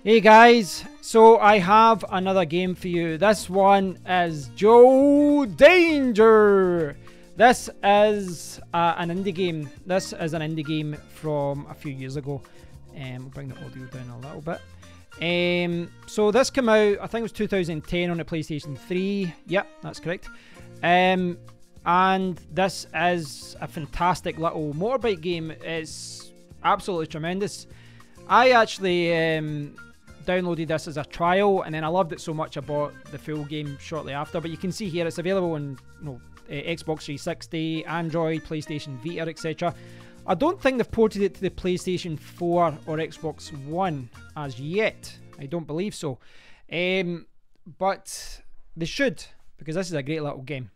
Hey guys, so I have another game for you. This one is Joe Danger. This is an indie game. This is an indie game from a few years ago. We'll bring the audio down a little bit. So this came out, I think it was 2010 on the PlayStation 3. Yep, that's correct. And this is a fantastic little motorbike game. It's absolutely tremendous. I actually downloaded this as a trial, and then I loved it so much I bought the full game shortly after. But you can see here it's available on Xbox 360, Android, PlayStation Vita, etc. I don't think they've ported it to the PlayStation 4 or Xbox One as yet. I don't believe so. But they should, because this is a great little game.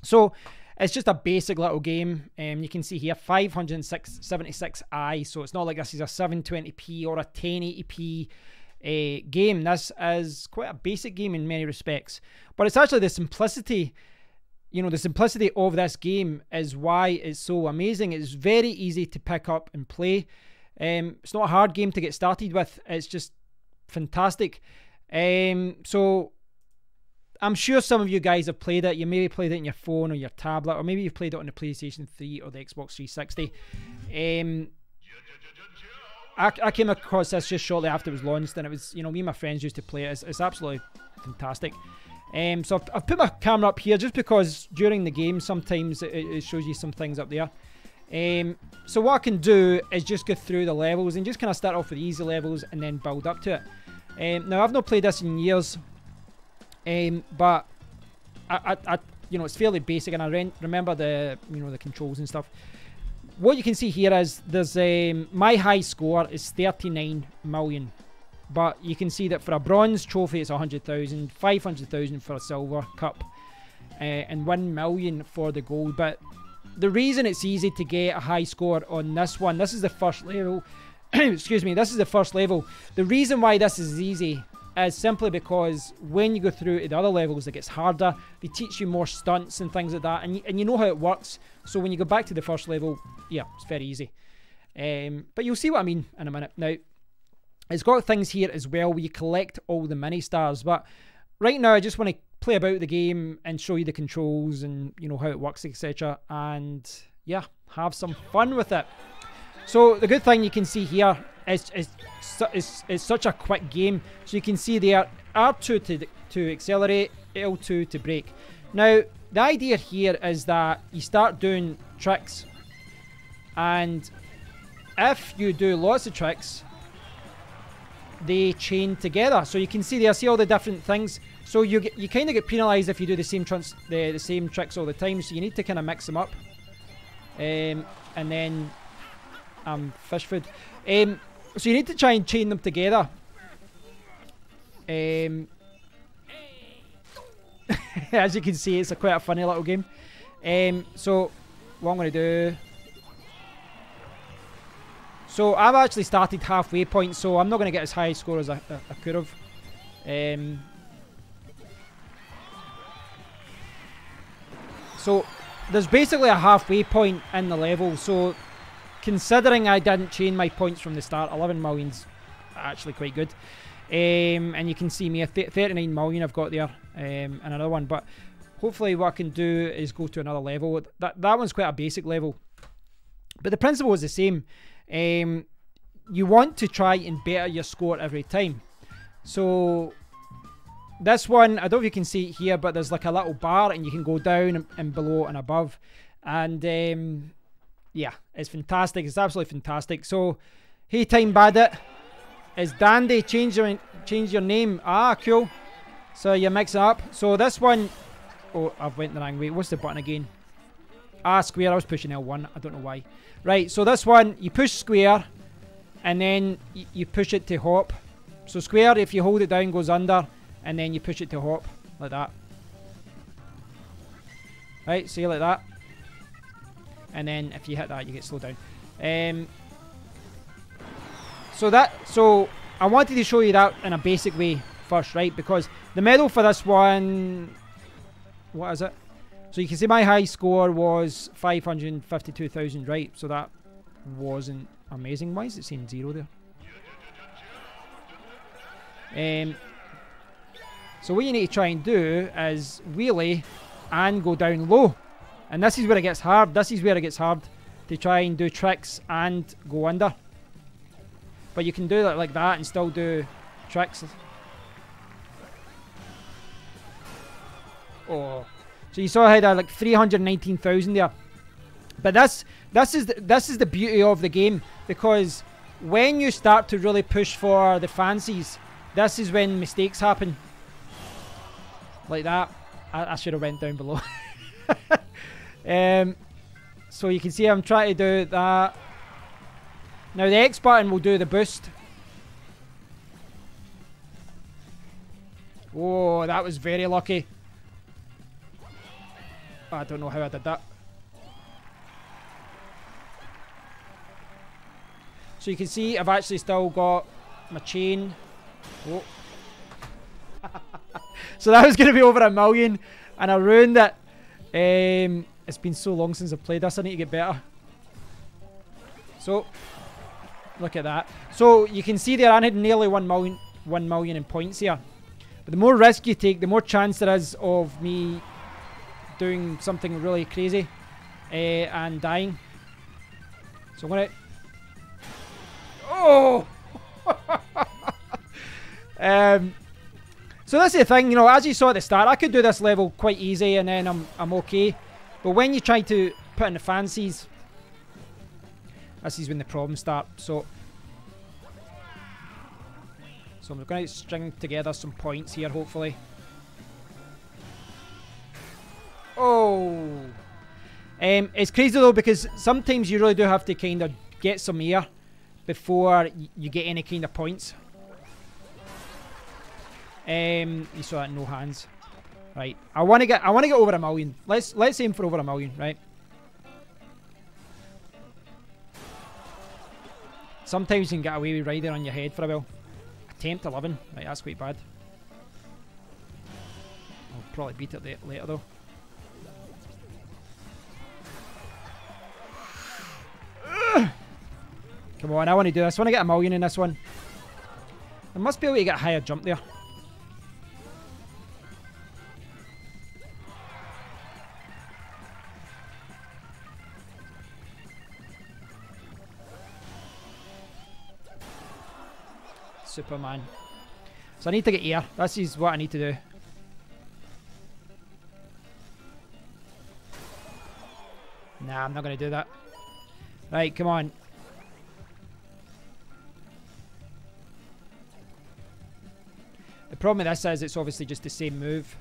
So it's just a basic little game. You can see here 576i, so it's not like this is a 720p or a 1080p game. This is quite a basic game in many respects, but it's actually the simplicity, the simplicity of this game is why it's so amazing. It's very easy to pick up and play. It's not a hard game to get started with. It's just fantastic. So I'm sure some of you guys have played it. You maybe played it on your phone or your tablet, or maybe you've played it on the PlayStation 3 or the Xbox 360. I came across this just shortly after it was launched, and it was, me and my friends used to play it. It's absolutely fantastic. So I've put my camera up here just because during the game sometimes it shows you some things up there. So what I can do is just go through the levels and just kind of start off with easy levels and then build up to it. Now I've not played this in years. But it's fairly basic, and I remember the the controls and stuff. What you can see here is there's my high score is 39 million, but you can see that for a bronze trophy it's 100,000, 500,000 for a silver cup, and 1 million for the gold. But the reason it's easy to get a high score on this one, this is the first level. Excuse me, this is the first level. The reason why this is easy is simply because when you go through to the other levels it gets harder. They teach you more stunts and things like that, and you know how it works. So when you go back to the first level, yeah, it's very easy. But you'll see what I mean in a minute. Now, it's got things here as well where you collect all the mini stars, but right now I just want to play about the game and show you the controls and how it works, etc. And yeah, have some fun with it. So the good thing you can see here is it's such a quick game. So you can see there R2 to accelerate, L2 to brake. Now the idea here is that you start doing tricks, and if you do lots of tricks they chain together. So you can see there, see all the different things. So you kind of get penalised if you do the same tricks all the time. So you need to kind of mix them up. And then fish food. So you need to try and chain them together. As you can see, it's quite a funny little game. So what I'm going to do... So I've actually started halfway point, so I'm not going to get as high a score as I could have. So there's basically a halfway point in the level. So considering I didn't chain my points from the start, 11 million's actually quite good. And you can see me, 39 million I've got there, and another one. But hopefully what I can do is go to another level. That one's quite a basic level, but the principle is the same. You want to try and better your score every time. So this one, I don't know if you can see it here, but there's like a little bar, and you can go down and below and above. And yeah, it's fantastic. It's absolutely fantastic. So, hey, Time Bandit, is Dandy. Change your name. Ah, cool. So you mix it up. So this one, oh, I've went the wrong way. What's the button again? Ah, square. I was pushing L1. I don't know why. Right. So this one, you push square, and then you push it to hop. So square, if you hold it down, goes under, and then you push it to hop like that. Right. See, like that. And then if you hit that, you get slowed down. So I wanted to show you that in a basic way first, right? Because the medal for this one, what is it? So you can see my high score was 552,000, right? So that wasn't amazing. Why is it saying 0 there? So what you need to try and do is wheelie and go down low. And this is where it gets hard. This is where it gets hard to try and do tricks and go under. But you can do that like that and still do tricks. Oh, so you saw I had like 319,000 there. But this is the beauty of the game, because when you start to really push for the fancies, this is when mistakes happen. Like that. I should have went down below. So you can see I'm trying to do that. Now the X button will do the boost. Oh, that was very lucky. I don't know how I did that. So you can see I've actually still got my chain. Oh. So that was going to be over 1 million, and I ruined it. It's been so long since I've played this, I need to get better. So, look at that. So you can see there I had nearly 1 million in points here. But the more risk you take, the more chance there is of me doing something really crazy and dying. So I'm going to... Oh! So that's the thing, you know, as you saw at the start, I could do this level quite easy and then I'm okay. But when you try to put in the fancies, this is when the problems start. So I'm going to string together some points here, hopefully. Oh! It's crazy though, because sometimes you really do have to kind of get some air before you get any kind of points. You saw that, no hands. Right. I want to get over 1 million. Let's aim for over 1 million, right? Sometimes you can get away with riding on your head for a while. Attempt 11. Right, that's quite bad. I'll probably beat it later though. Come on, I want to do this. I want to get 1 million in this one. I must be able to get a higher jump there. Superman. So I need to get air. This is what I need to do. Nah, I'm not going to do that. Right, come on. The problem with this is it's obviously just the same move.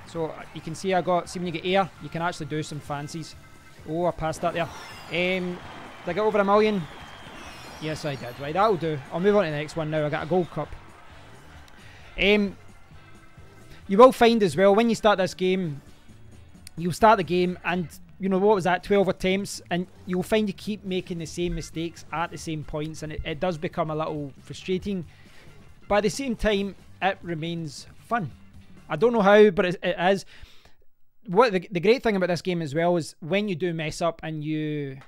So you can see see when you get air, you can actually do some fancies. Oh, I passed that there. Did I get over 1 million? Yes, I did. Right, that'll do. I'll move on to the next one now. I got a gold cup. You will find as well, when you start this game, you'll start the game and, you know, what was that, 12 attempts, and you'll find you keep making the same mistakes at the same points, and it does become a little frustrating. But at the same time, it remains fun. I don't know how, but it is. What the great thing about this game as well is when you do mess up and you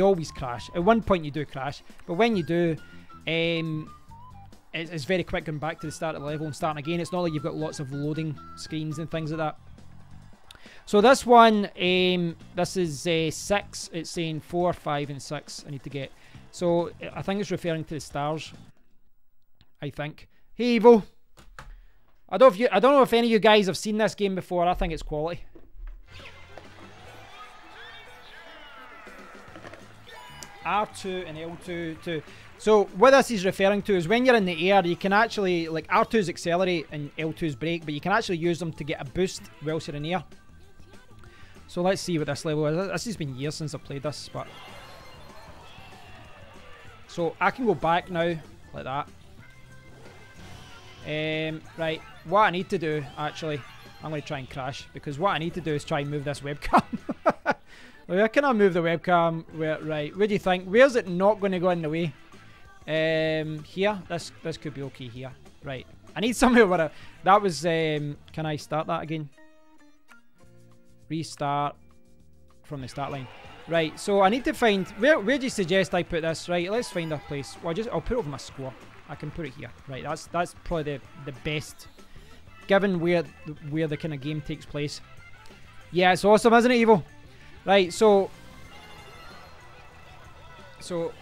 always crash. At one point you do crash, but when you do, it's very quick going back to the start of the level and starting again. It's not like you've got lots of loading screens and things like that. So this one, this is 6. It's saying 4, 5 and 6 I need to get. So I think it's referring to the stars. I think. Hey Evo. I don't know if any of you guys have seen this game before. I think it's quality. R2 and L2 too. So what this is referring to is when you're in the air, you can actually, like, R2's accelerate and L2's brake, but you can actually use them to get a boost whilst you're in the air. So let's see what this level is. This has been years since I've played this, but... So I can go back now, like that. Right, what I need to do, actually, I'm going to try and crash, because what I need to do is try and move this webcam. Where can I move the webcam? Right, where do you think? Where's it not going to go in the way? Here? This could be okay here. Right, I need somewhere where that was, can I start that again? Restart from the start line. Right, so I need to find... Where do you suggest I put this? Right, let's find a place. Well, I'll put it over my score. I can put it here. Right, that's probably the best, given where the kind of game takes place. Yeah, it's awesome, isn't it, Evo? Right, so... Oh,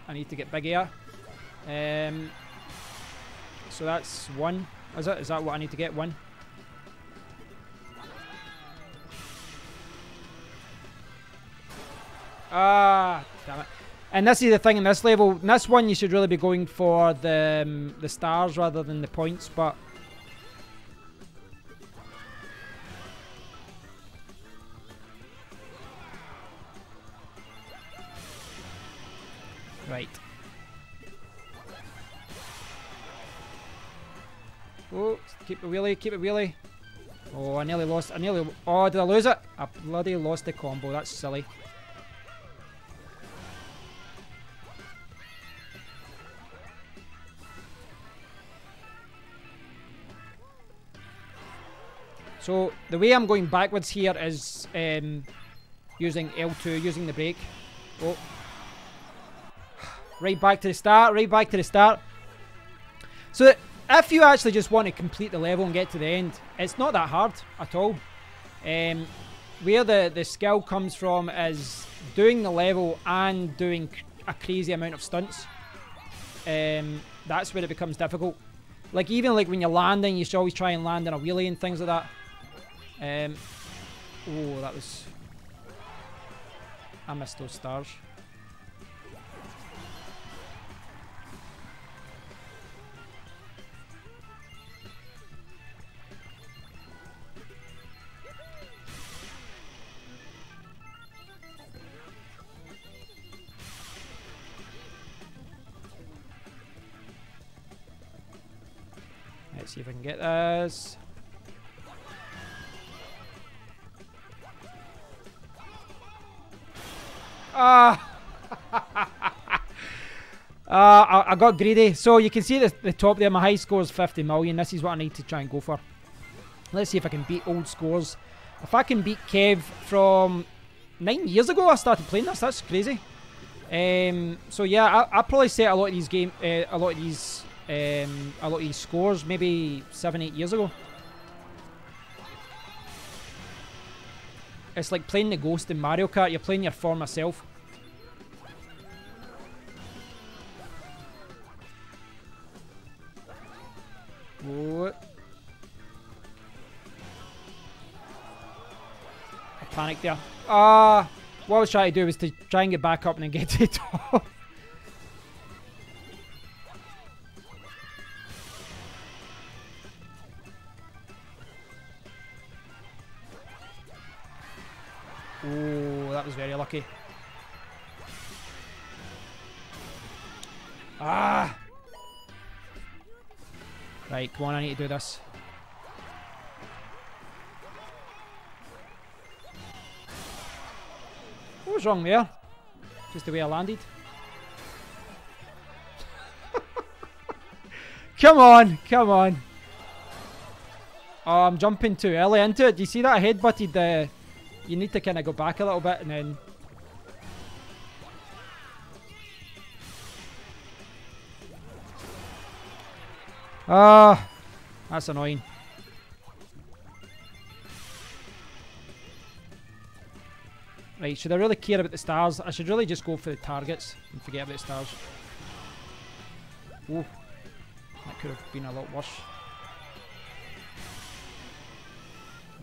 I need to get big here. So that's 1. Is it? Is that what I need to get? 1? Ah, damn it. And this is the thing in this level. In this one, you should really be going for the stars rather than the points, but... Right. Oh, keep it wheelie, keep it wheelie. Oh, I nearly lost. Oh, did I lose it? I bloody lost the combo. That's silly. So the way I'm going backwards here is using L2, using the brake. Oh. Right back to the start, right back to the start. So if you actually just want to complete the level and get to the end, it's not that hard at all. Where the skill comes from is doing the level and doing a crazy amount of stunts. That's where it becomes difficult. Like even like when you're landing, you should always try and land in a wheelie and things like that. Oh, that was... I missed those stars. Let's see if I can get this. I got greedy. So you can see the top there. My high score is 50 million. This is what I need to try and go for. Let's see if I can beat old scores. If I can beat Kev from 9 years ago, I started playing this. That's crazy. So yeah, I probably set a lot of these a lot of these scores maybe 7-8 years ago. It's like playing the ghost in Mario Kart. You're playing your former self. What? I panicked there. What I was trying to do was to try and get back up and then get to the top. Oh, that was very lucky. Ah! Right, come on, I need to do this. What was wrong there? Just the way I landed. Come on, come on. Oh, I'm jumping too early into it. Do you see that? I headbutted the... You need to kind of go back a little bit and then... Ah, that's annoying. Right, should I really care about the stars? I should really just go for the targets and forget about the stars. Oh, that could have been a lot worse.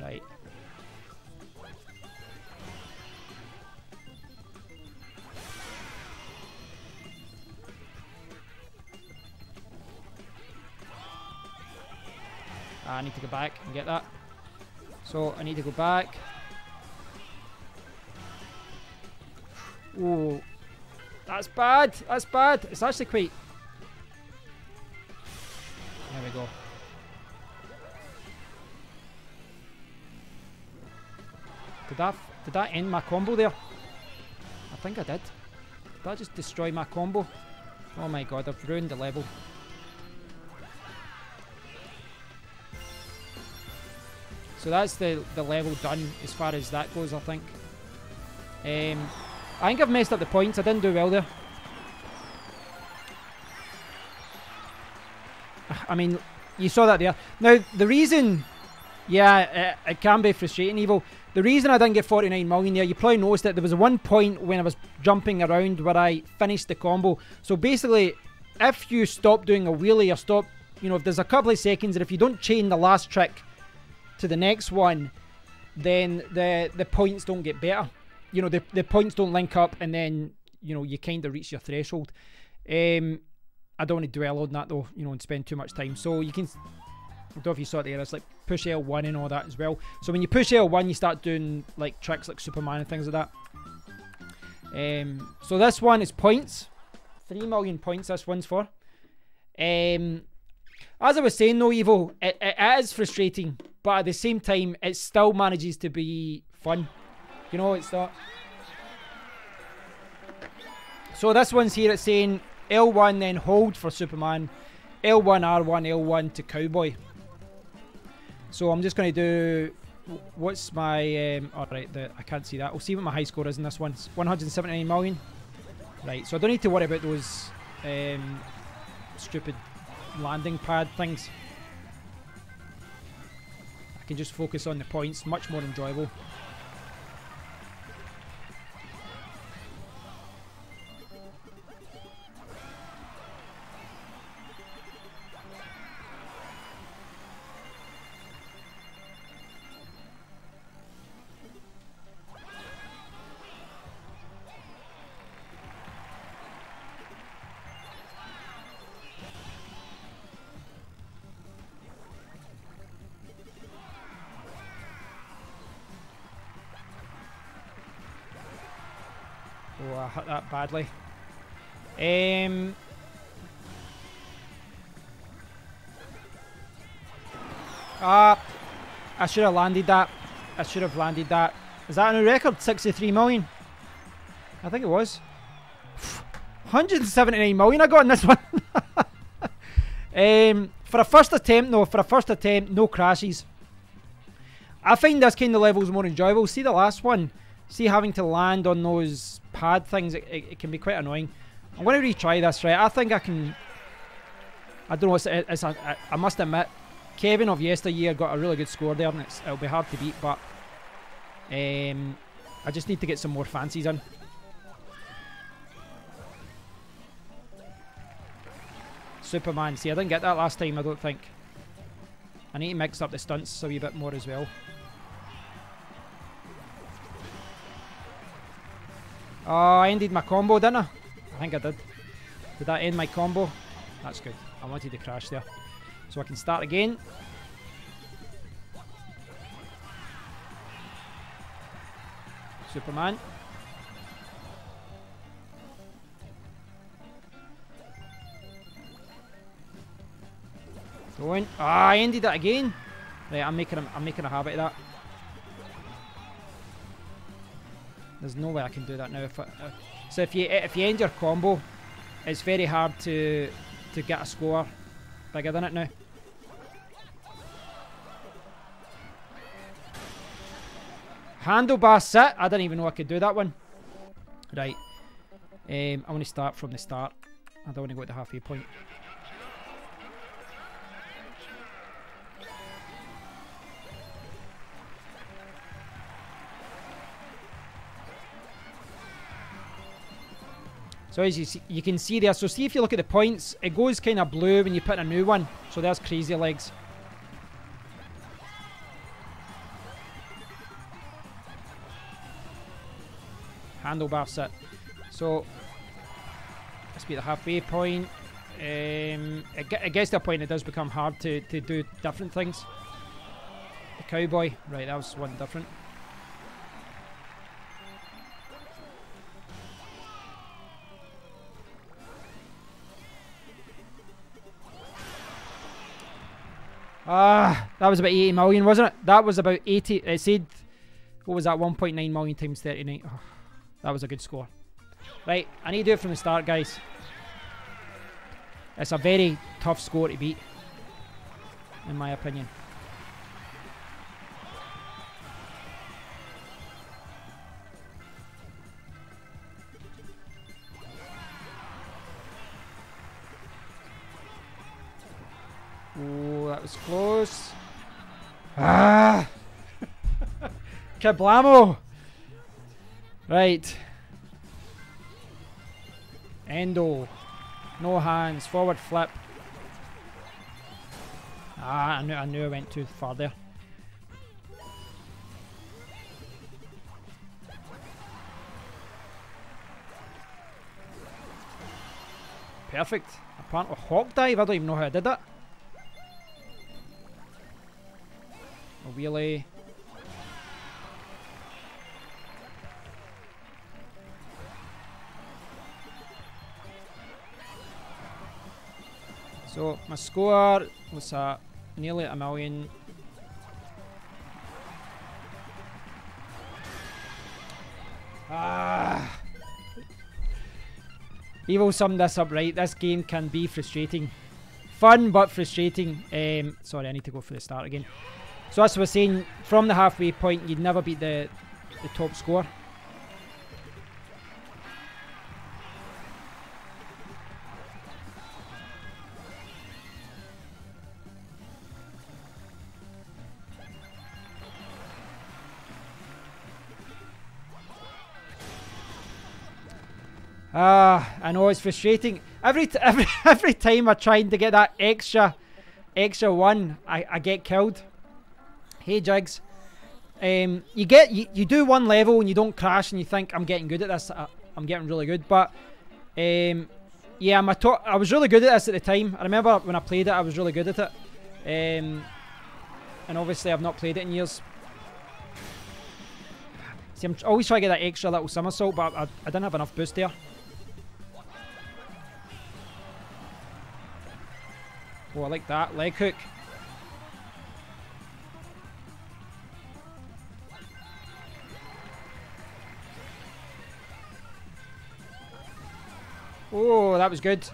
Right. I need to go back and get that. So I need to go back. Oh, that's bad. That's bad. It's actually quite... There we go. Did that end my combo there? I think I did. Did that just destroy my combo? Oh my god, I've ruined the level. So that's the level done as far as that goes, I think. I think I've messed up the points. I didn't do well there. I mean, you saw that there. Now, the reason... Yeah, it can be frustrating, Evo. The reason I didn't get 49 million there, you probably noticed that there was one point when I was jumping around where I finished the combo. So basically, if you stop doing a wheelie or stop, you know, if there's a couple of seconds and if you don't chain the last trick to the next one, then the points don't get better. You know, the points don't link up and then, you know, you kind of reach your threshold. I don't want to dwell on that though, you know, and spend too much time. So you can... I don't know if you saw it there, it's like push L1 and all that as well. So when you push L1, you start doing like tricks like Superman and things like that. So this one is points. 3 million points this one's for. As I was saying though, Evo, it is frustrating, but at the same time, it still manages to be fun. You know, it's that. So this one's here, it's saying L1 then hold for Superman, L1 R1 L1 to Cowboy. So I'm just going to do, what's my, alright, I can't see that. We'll see what my high score is in this one. It's 179 million. Right, so I don't need to worry about those stupid landing pad things. I can just focus on the points, much more enjoyable. Oh, I hit that badly. I should have landed that. I should have landed that. Is that a new record? 63 million? I think it was. 179 million I got in this one. For a first attempt, no crashes. I find this kind of levels more enjoyable. See the last one? See having to land on those pad things, it can be quite annoying. I'm going to retry this, right? I think I can... I don't know, I must admit, Kevin of yesteryear got a really good score there, and it'll be hard to beat, but I just need to get some more fancies in. Superman, see I didn't get that last time, I don't think. I need to mix up the stunts a wee bit more as well. Oh, I ended my combo, didn't I? I think I did. Did that end my combo? That's good. I wanted to crash there. So I can start again. Superman. Going. Ah, I ended it again. Right, I'm making a habit of that. There's no way I can do that now. So if you end your combo, it's very hard to get a score bigger than it now. Handlebar sit. I didn't even know I could do that one. Right. I want to start from the start. I don't want to go to the halfway point. So as you can see there, so see if you look at the points, it goes kind of blue when you put in a new one. So there's Crazy Legs. Handlebar sit. So let's be the halfway point. It gets to a point it does become hard to do different things. The Cowboy, right, that was one different. That was about 80 million, wasn't it? That was about 80. It said, what was that? 1.9 million times 39. Oh, that was a good score. Right, I need to do it from the start, guys. It's a very tough score to beat, in my opinion. that was close. Ah! Kablamo! Right. Endo. No hands. Forward flip. Ah, I knew I went too far there. Perfect. Apparently hawk dive. I don't even know how I did that. A wheelie. So my score was nearly a million. Ah. Evil summed this up right. This game can be frustrating. Fun but frustrating. Sorry, I need to go for the start again. So as I was saying, from the halfway point, you'd never beat the top score. I know it's frustrating. Every time I try to get that extra one, I get killed. Hey Jigs, you do one level and you don't crash and you think I'm getting good at this. I'm getting really good, but yeah, I was really good at this at the time. I remember when I played it, I was really good at it, and obviously I've not played it in years. See, I'm always trying to get that extra little somersault, but I didn't have enough boost there. Oh, I like that. Leg hook. Oh, that was good.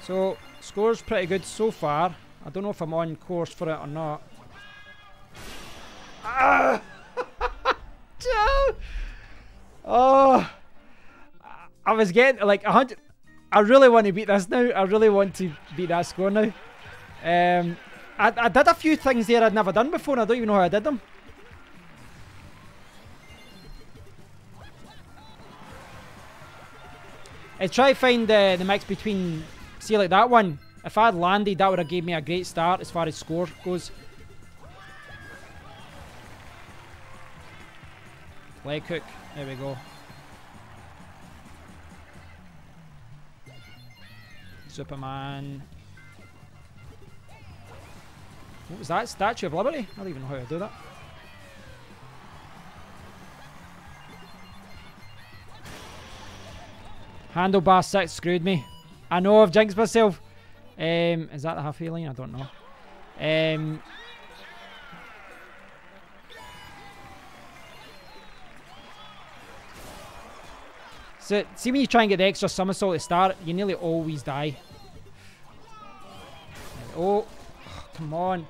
So, score's pretty good so far. I don't know if I'm on course for it or not. Ah! Oh! I was getting like 100. I really want to beat this now. I really want to beat that score now. I did a few things there I'd never done before and I don't even know how I did them. I try to find the mix between, see like that one. If I had landed, that would have gave me a great start as far as score goes. Leg hook, there we go. Superman. What was that? Statue of Liberty? I don't even know how to do that. Handlebar 6 screwed me. I know I've jinxed myself. Is that the halfway line? I don't know. So, see when you try and get the extra somersault at the start, you nearly always die. Oh, come on.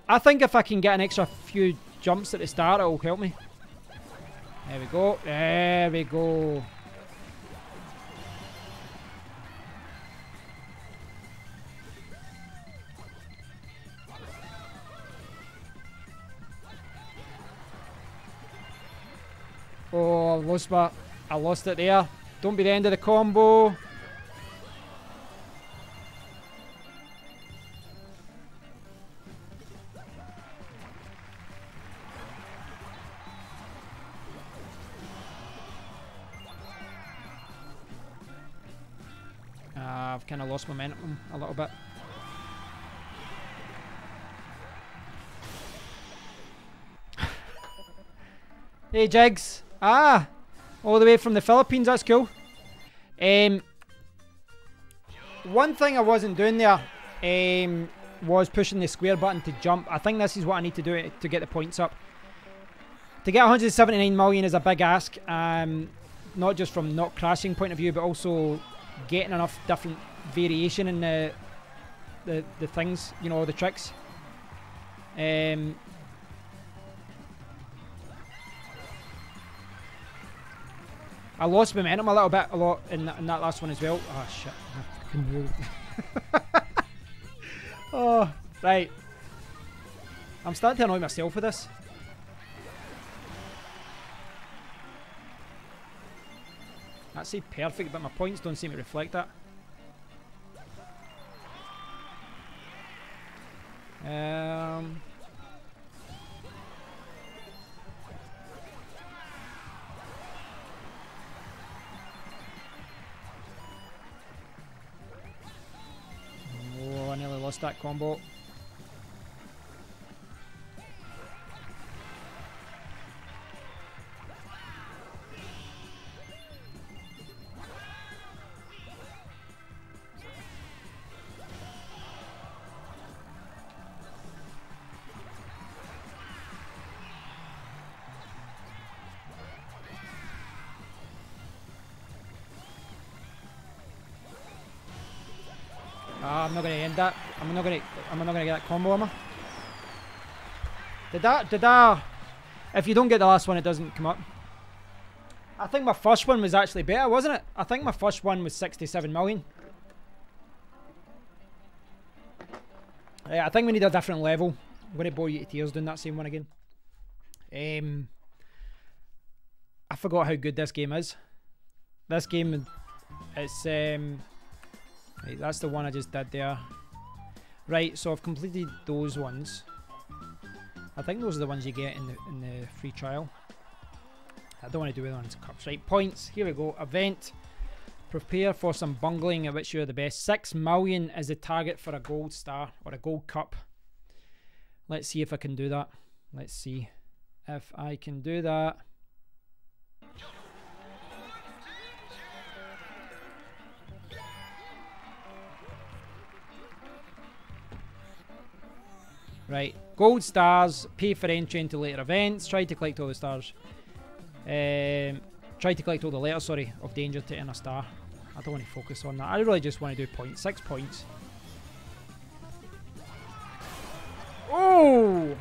I think if I can get an extra few jumps at the start, it will help me. There we go. There we go. Oh, I lost it there. Don't be the end of the combo. I've kind of lost momentum a little bit. Hey Jigs. Ah, all the way from the Philippines, that's cool. One thing I wasn't doing there was pushing the square button to jump. I think this is what I need to do to get the points up. To get 179 million is a big ask, not just from not crashing point of view, but also getting enough different variation in the things, you know, the tricks. I lost momentum a lot in that last one as well. Oh shit! I fucking knew. Oh, right. I'm starting to annoy myself with this. That's perfect, but my points don't seem to reflect that. Oh, I nearly lost that combo. I'm not gonna end that. I'm not gonna get that combo, am I? Did that? If you don't get the last one, it doesn't come up. I think my first one was actually better, wasn't it? I think my first one was 67 million. Yeah, I think we need a different level. I'm gonna bore you to tears doing that same one again. I forgot how good this game is. This game, it's right, that's the one I just did there. Right, so I've completed those ones. I think those are the ones you get in the free trial. I don't want to do it on cups. Right, points. Here we go. Event. Prepare for some bungling at which you're the best. 6 million is the target for a gold star or a gold cup. Let's see if I can do that. Let's see if I can do that. Right, gold stars, pay for entry into later events, try to collect all the stars. Try to collect all the letters, sorry, of danger to earn a star. I don't want to focus on that. I really just want to do points. 6 points. Oh!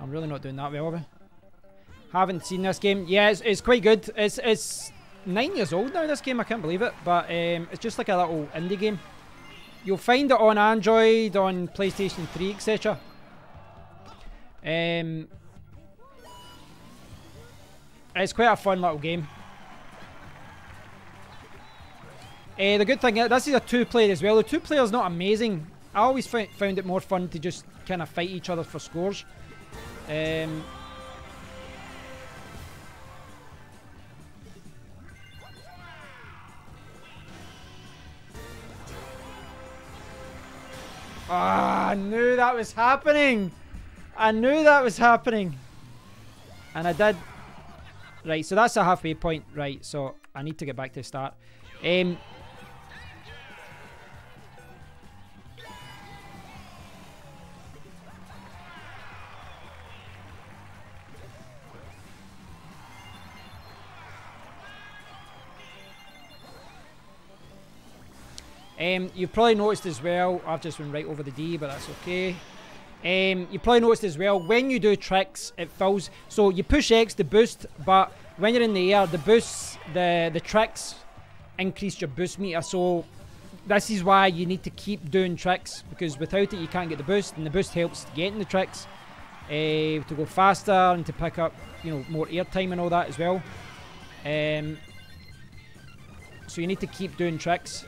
I'm really not doing that well, are we? Haven't seen this game. Yeah, it's quite good. It's 9 years old now, this game. I can't believe it. But it's just like a little indie game. You'll find it on Android, on PlayStation 3, etc. It's quite a fun little game. The good thing is, this is a 2-player as well. The 2-player's not amazing. I always found it more fun to just kind of fight each other for scores. I knew that was happening. I knew that was happening. And I did. Right, so that's a halfway point. Right, so I need to get back to the start. You've probably noticed as well, I've just went right over the D, but that's okay. You probably noticed as well, when you do tricks, it fills. So you push X to boost, but when you're in the air, the boosts, the tricks increase your boost meter. So this is why you need to keep doing tricks, because without it you can't get the boost, and the boost helps getting the tricks to go faster and to pick up, you know, more airtime and all that as well. So you need to keep doing tricks.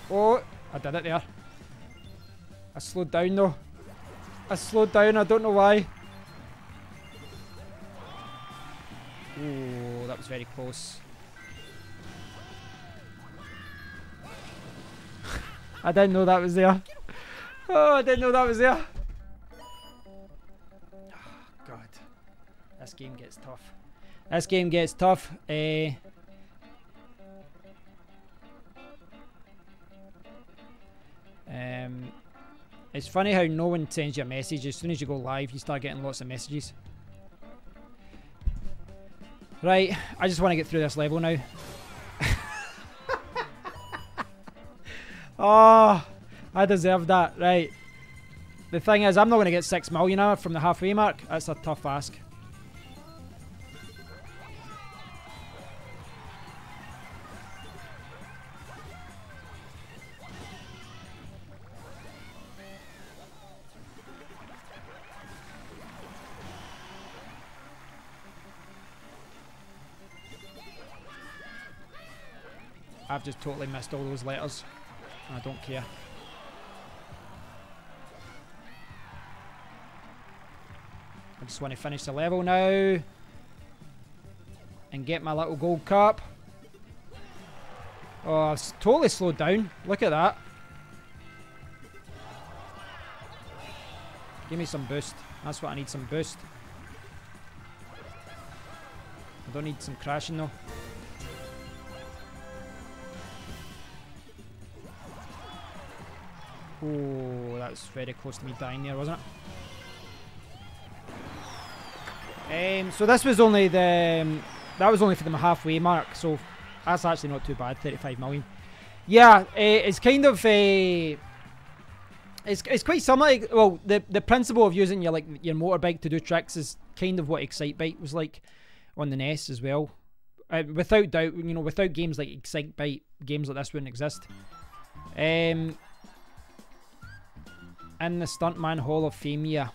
Oh, I did it there. I slowed down though. I slowed down, I don't know why. Oh, that was very close. I didn't know that was there. Oh, I didn't know that was there. Oh, God. This game gets tough. This game gets tough. It's funny how no one sends you a message. As soon as you go live, you start getting lots of messages. Right, I just want to get through this level now. Oh, I deserve that. Right. The thing is, I'm not going to get 6 million hour from the halfway mark. That's a tough ask. I've just totally missed all those letters. I don't care. I just want to finish the level now. And get my little gold cup. Oh, I've totally slowed down. Look at that. Give me some boost. That's what I need, some boost. I don't need some crashing though. Oh, that was very close to me dying there, wasn't it? So this was only the... that was only for the halfway mark, so that's actually not too bad, 35 million. Yeah, it's kind of... it's quite similar. Like, well, the principle of using your your motorbike to do tricks is kind of what Excitebike was like on the NES as well. Without doubt, you know, without games like Excitebike, games like this wouldn't exist. In the Stuntman Hall of Fame, yeah.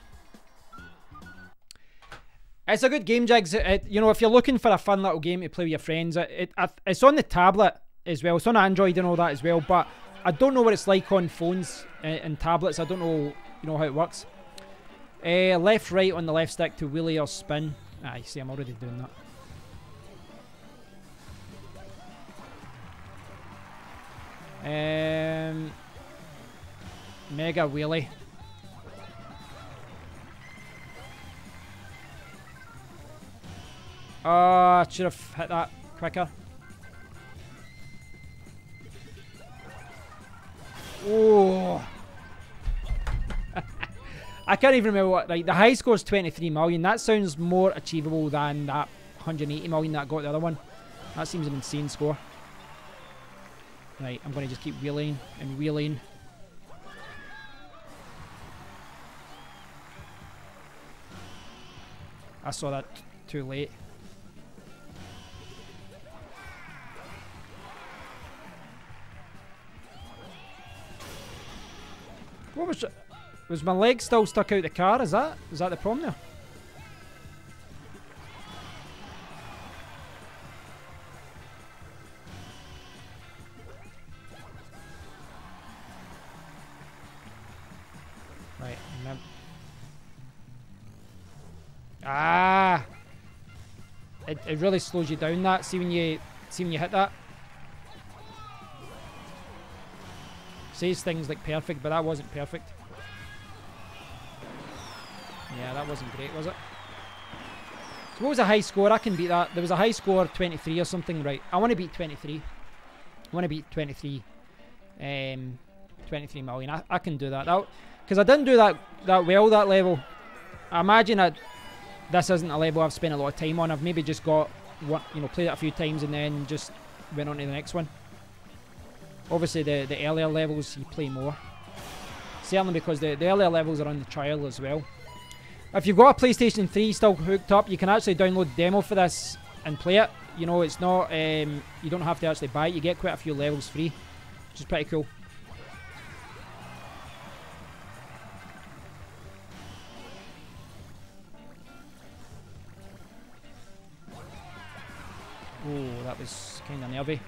It's a good game, Jigs. You know, if you're looking for a fun little game to play with your friends, it's on the tablet as well. It's on Android and all that as well, but I don't know what it's like on phones and tablets. I don't know, you know, how it works. Left, right on the left stick to wheelie or spin. Ah, you see, I'm already doing that. Mega wheelie. Oh, I should have hit that quicker. Oh. I can't even remember what, like, the high score is 23 million. That sounds more achievable than that 180 million that I got the other one. That seems an insane score. Right, I'm going to just keep wheeling and wheeling. I saw that too late. What was it? Was my leg still stuck out the car? Is that the problem there? Right. Ah! It really slows you down. That see when you hit that. Says things like perfect, but that wasn't perfect. Yeah, that wasn't great, was it? So what was a high score? I can beat that. There was a high score, 23 or something, right? I want to beat 23. I want to beat 23. 23 million. I can do that. Because I didn't do that well, that level. I imagine that this isn't a level I've spent a lot of time on. I've maybe just got one, you know, played it a few times and then just went on to the next one. Obviously, the earlier levels you play more. Certainly because the earlier levels are on the trial as well. If you've got a PlayStation 3 still hooked up, you can actually download the demo for this and play it. You know, it's not, you don't have to actually buy it. You get quite a few levels free, which is pretty cool. Oh, that was kind of nervy.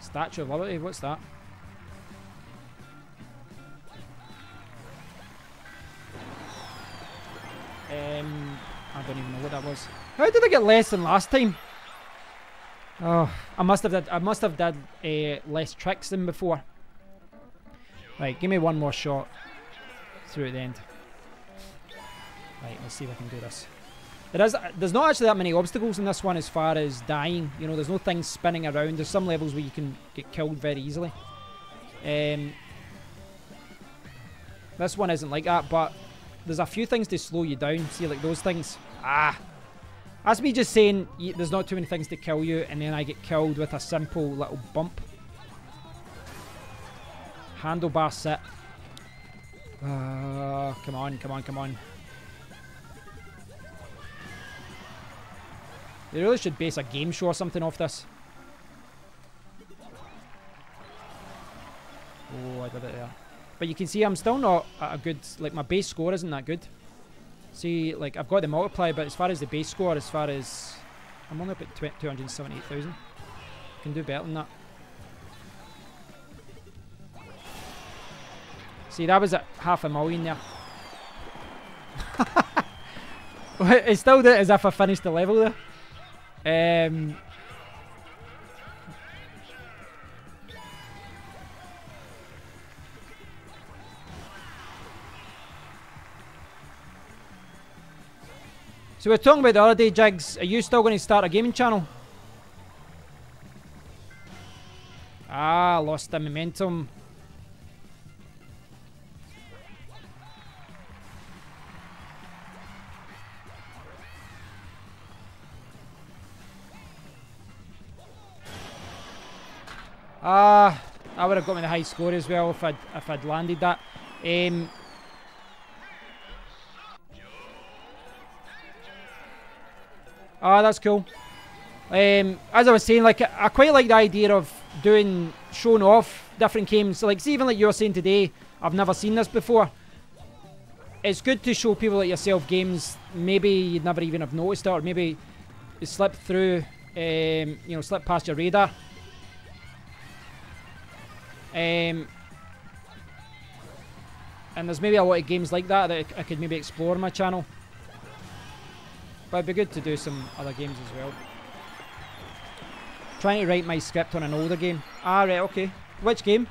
Statue of Liberty, what's that? I don't even know what that was. How did I get less than last time? Oh, I must have done less tricks than before. Right, give me one more shot through at the end. Right, let's see if I can do this. There's not actually that many obstacles in this one as far as dying. You know, there's no things spinning around. There's some levels where you can get killed very easily. This one isn't like that, but there's a few things to slow you down. See, like those things. Ah! That's me just saying there's not too many things to kill you, and then I get killed with a simple little bump. Handlebar sit. Come on, come on, come on. They really should base a game show or something off this. Oh, I did it there. But you can see I'm still not at a good... Like, my base score isn't that good. See, like, I've got the multiply, but as far as the base score, as far as... I'm only up at 278,000. I can do better than that. See, that was at 500,000 there. It still did it as if I finished the level there. So we were talking about the other day, Jigs. Are you still going to start a gaming channel? Ah, lost the momentum. I would have got me the high score as well if I'd landed that. That's cool. As I was saying, like, I quite like the idea of showing off different games. So, like, see, even like you were saying today, I've never seen this before. It's good to show people like yourself games maybe you'd never even have noticed it, or maybe it slipped through, you know, slipped past your radar. And there's maybe a lot of games like that that I could maybe explore on my channel. But it'd be good to do some other games as well. Trying to write my script on an older game. Ah, right, okay. Which game?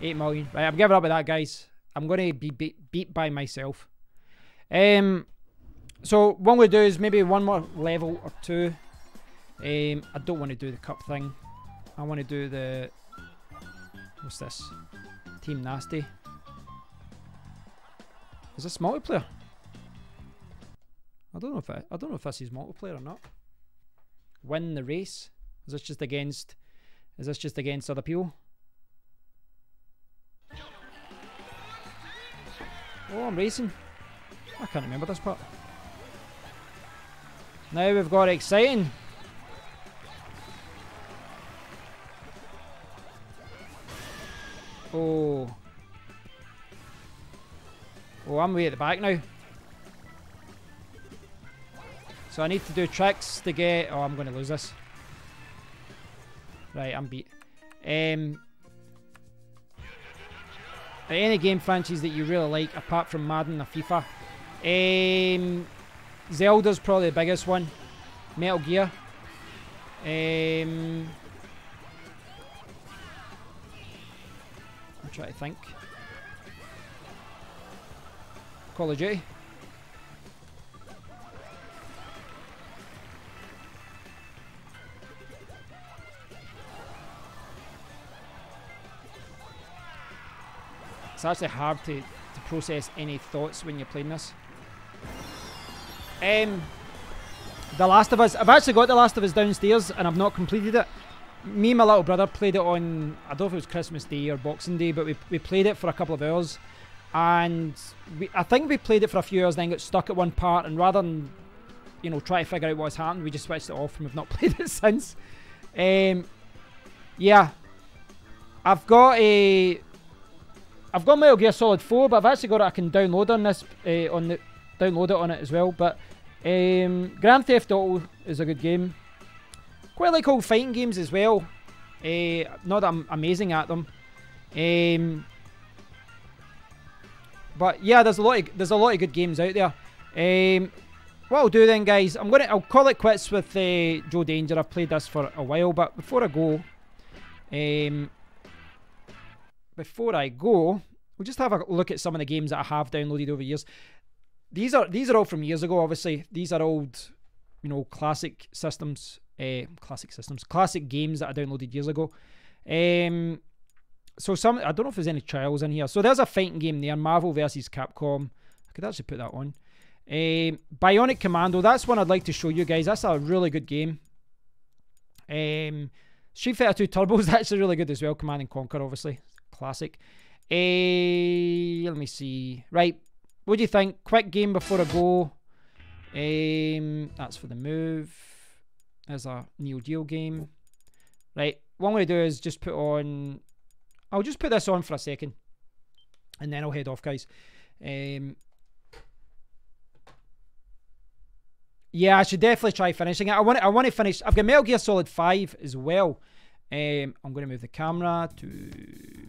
8 million. Right, I'm giving up with that, guys. I'm going to be beat by myself. So what I'm going to do is maybe one more level or two. I don't want to do the cup thing. I want to do the... What's this? Team Nasty. Is this multiplayer? I don't know if this is multiplayer or not. Win the race. Is this just against other people? Oh, I'm racing. I can't remember this part. Now we've got exciting. Oh. Oh, I'm way at the back now. So I need to do tricks to get... Oh, I'm going to lose this. Right, I'm beat. Any game franchise that you really like, apart from Madden or FIFA? Zelda's probably the biggest one. Metal Gear. I'm trying to think. Call of Duty. It's actually hard to process any thoughts when you're playing this. The Last of Us. I've actually got The Last of Us downstairs and I've not completed it. Me and my little brother played it on, I don't know if it was Christmas Day or Boxing Day, but we played it for a couple of hours. And I think we played it for a few hours, then got stuck at one part, and rather than, you know, try to figure out what's happened, we just switched it off and we've not played it since. Yeah. I've got Metal Gear Solid 4, but I've actually got it I can download on this, download it on it as well. But Grand Theft Auto is a good game. Quite like old fighting games as well. Not that I'm amazing at them. But yeah, there's a lot of good games out there. What I'll do then, guys, I'll call it quits with Joe Danger. I've played this for a while, but before I go, we'll just have a look at some of the games that I have downloaded over years. These are all from years ago, obviously. These are old, you know, classic games that I downloaded years ago. So I don't know if there's any trials in here. So there's a fighting game there, Marvel vs. Capcom. I could actually put that on. Bionic Commando, that's one I'd like to show you guys. That's a really good game. Street Fighter 2 Turbo is actually really good as well. Command and Conquer, obviously. Classic. Let me see. Right, what do you think? Quick game before I go. That's for the move. There's a Neo Geo game. Right, what I'm going to do is just put on... I'll just put this on for a second. And then I'll head off, guys. Yeah, I should definitely try finishing it. I want to finish. I've got Metal Gear Solid 5 as well. I'm going to move the camera to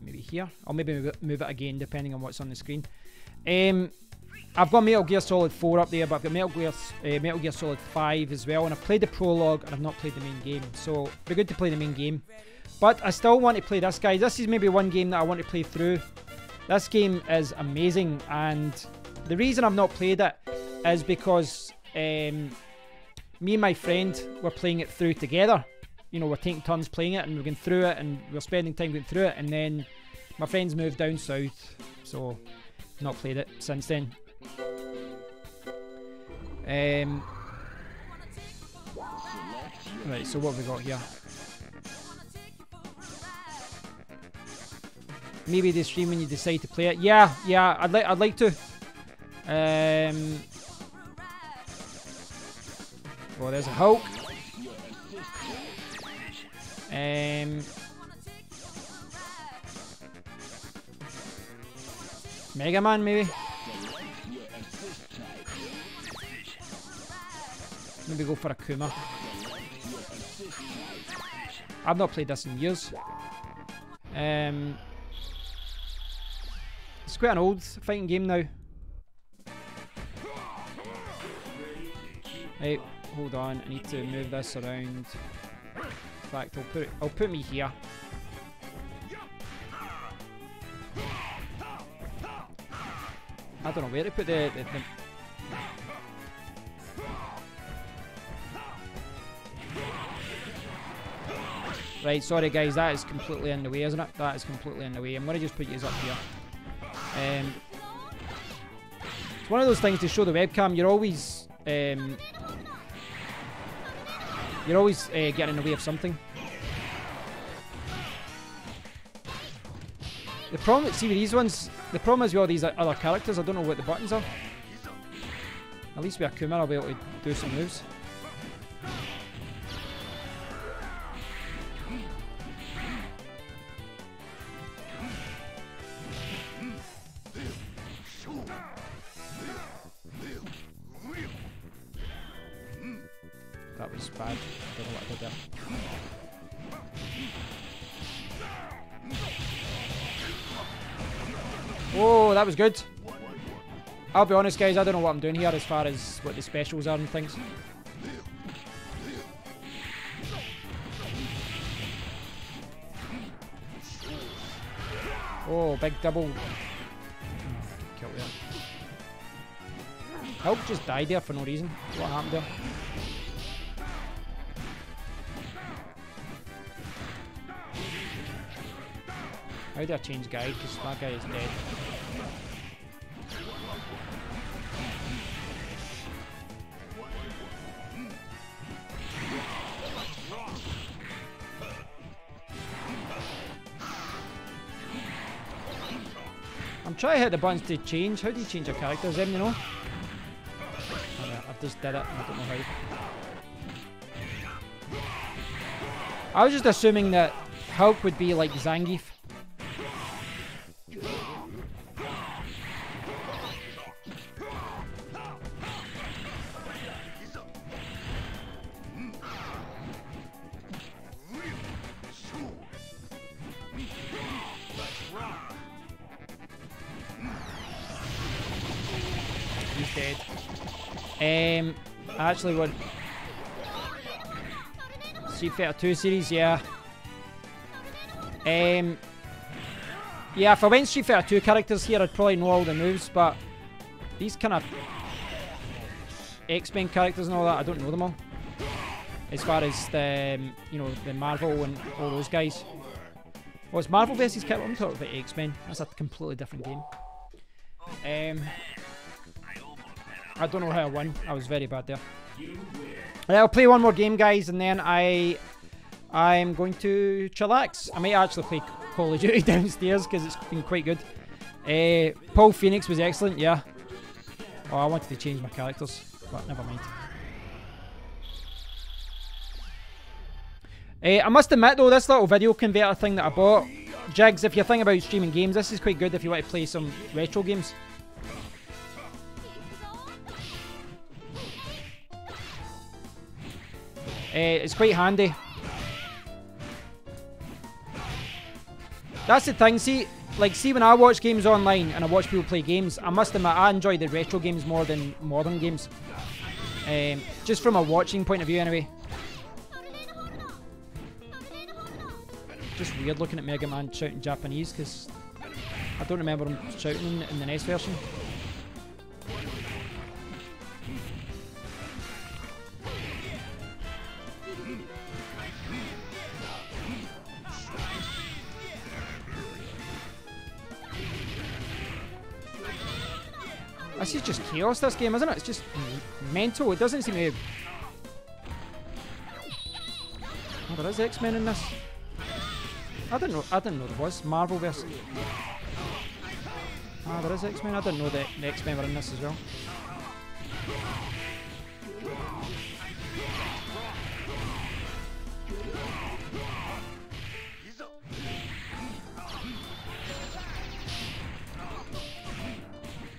maybe here. I'll maybe move it again depending on what's on the screen. I've got Metal Gear Solid 4 up there, but I've got Metal Gear Solid 5 as well. And I've played the prologue and I've not played the main game. So it'd be good to play the main game. But I still want to play this, guys. This is maybe one game that I want to play through. This game is amazing, and the reason I've not played it is because me and my friend were playing it through together. You know, we're taking turns playing it, and we're going through it, and we're spending time going through it, and then my friends moved down south, so not played it since then. Right, so what have we got here? Maybe they stream when you decide to play it. Yeah, I'd like to. Oh, there's a Hulk. Mega Man, maybe. Maybe go for a Kuma. I've not played this in years. It's quite an old fighting game now. Right, hold on. I need to move this around. In fact, I'll put me here. I don't know where to put the Right, sorry guys, that is completely in the way, isn't it? That is completely in the way. I'm going to just put you up here. It's one of those things to show the webcam. You're always getting in the way of something. The problem, see with these ones, the problem is with all these other characters, I don't know what the buttons are. At least with Akuma I'll be able to do some moves. That was bad. I don't know what I did there. Oh, that was good. I'll be honest, guys, I don't know what I'm doing here as far as what the specials are and things. Oh, big double. Kill there. Hulk just died there for no reason. What happened there? How do I change guy? Because that guy is dead. I'm trying to hit the buttons to change. How do you change your characters then, you know? Oh, yeah, I've just did it. I don't know how. I was just assuming that Hulk would be like Zangief. He's dead. I actually would. Street Fighter 2 series, yeah. Yeah, if I went Street Fighter 2 characters here, I'd probably know all the moves, but these kind of X-Men characters and all that, I don't know them all. As far as the, you know, the Marvel and all those guys. Well, it's Marvel versus Capcom. I'm talking about X-Men. That's a completely different game. I don't know how I won. I was very bad there. I'll play one more game, guys, and then I'm going to chillax. I might actually play Call of Duty downstairs because it's been quite good. Paul Phoenix was excellent, yeah. Oh, I wanted to change my characters, but never mind. I must admit though, this little video converter thing that I bought, Jigs, if you're thinking about streaming games, this is quite good if you want to play some retro games. It's quite handy. That's the thing, see when I watch games online and I watch people play games, I must admit I enjoy the retro games more than modern games. Just from a watching point of view anyway. Just weird looking at Mega Man shouting Japanese because I don't remember him shouting in the NES version. This is just chaos, this game, isn't it? It's just mental. It doesn't seem to... Oh, there is X-Men in this. I didn't know there was. Marvelverse. Ah, there is X-Men. I didn't know that the X-Men were in this as well.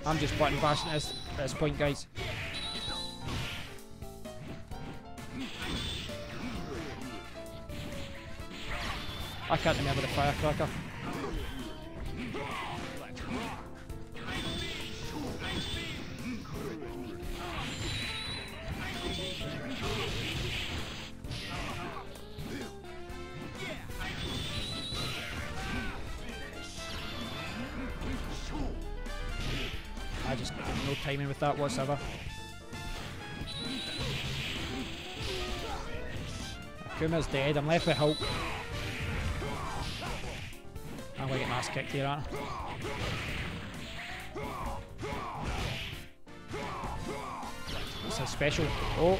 I'm just button bashing at this point, guys. I can't remember the firecracker. I just got no timing with that whatsoever. Akuma's dead. I'm left with Hulk. I'm gonna get my ass kicked here, aren't I? It's a special. Oh.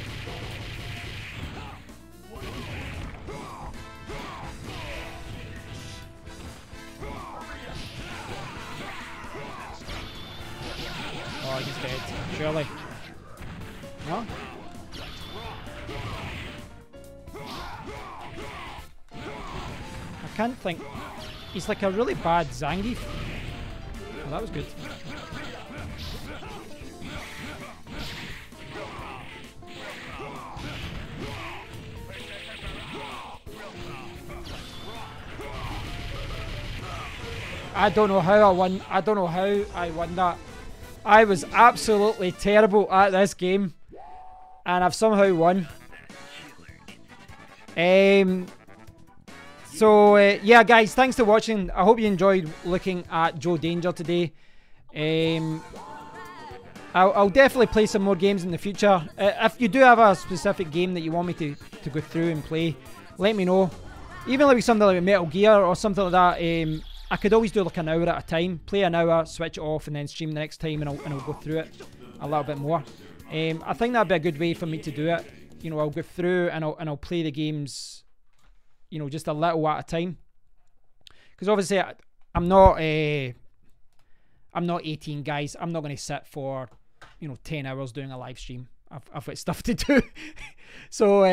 Oh, he's dead. Surely. No? I can't think. He's like a really bad Zangief. Oh, that was good. I don't know how I won. I don't know how I won that. I was absolutely terrible at this game, and I've somehow won. So yeah, guys, thanks for watching. I hope you enjoyed looking at Joe Danger today. I'll definitely play some more games in the future. If you do have a specific game that you want me to go through and play, let me know. Even like something like Metal Gear or something like that. I could always do like an hour at a time. Play an hour, switch it off, and then stream the next time, and I'll go through it a little bit more. I think that'd be a good way for me to do it. You know, I'll go through and I'll play the games, you know, just a little at a time. Because obviously I'm not 18, guys. I'm not going to sit for, you know, 10 hours doing a live stream. I've got stuff to do. So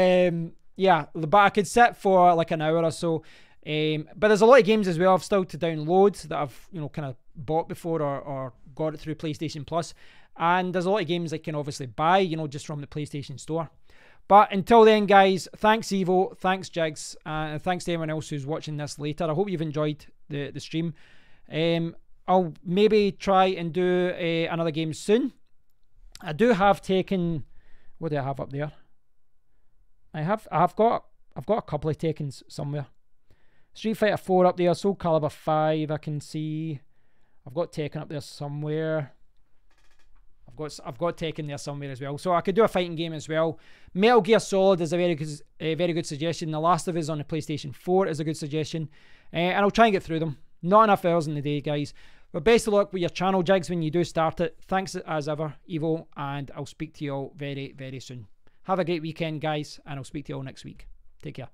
yeah, but I could sit for like an hour or so. But there's a lot of games as well I've still to download that I've, you know, kind of bought before or got it through PlayStation Plus. And there's a lot of games I can obviously buy, you know, just from the PlayStation Store. But until then, guys, thanks Evo, thanks Jigs, and thanks to everyone else who's watching this later. I hope you've enjoyed the stream. I'll maybe try and do another game soon. I do have taken... What do I have up there? I've got a couple of Tekens somewhere. Street Fighter 4 up there, Soul Calibur 5 I can see. I've got Tekken up there somewhere. I've got Tekken there somewhere as well. So I could do a fighting game as well. Metal Gear Solid is a very good suggestion. The Last of Us on the PlayStation 4 is a good suggestion. And I'll try and get through them. Not enough hours in the day, guys. But best of luck with your channel jigs when you do start it. Thanks as ever, Evo, and I'll speak to you all very, very soon. Have a great weekend, guys, and I'll speak to you all next week. Take care.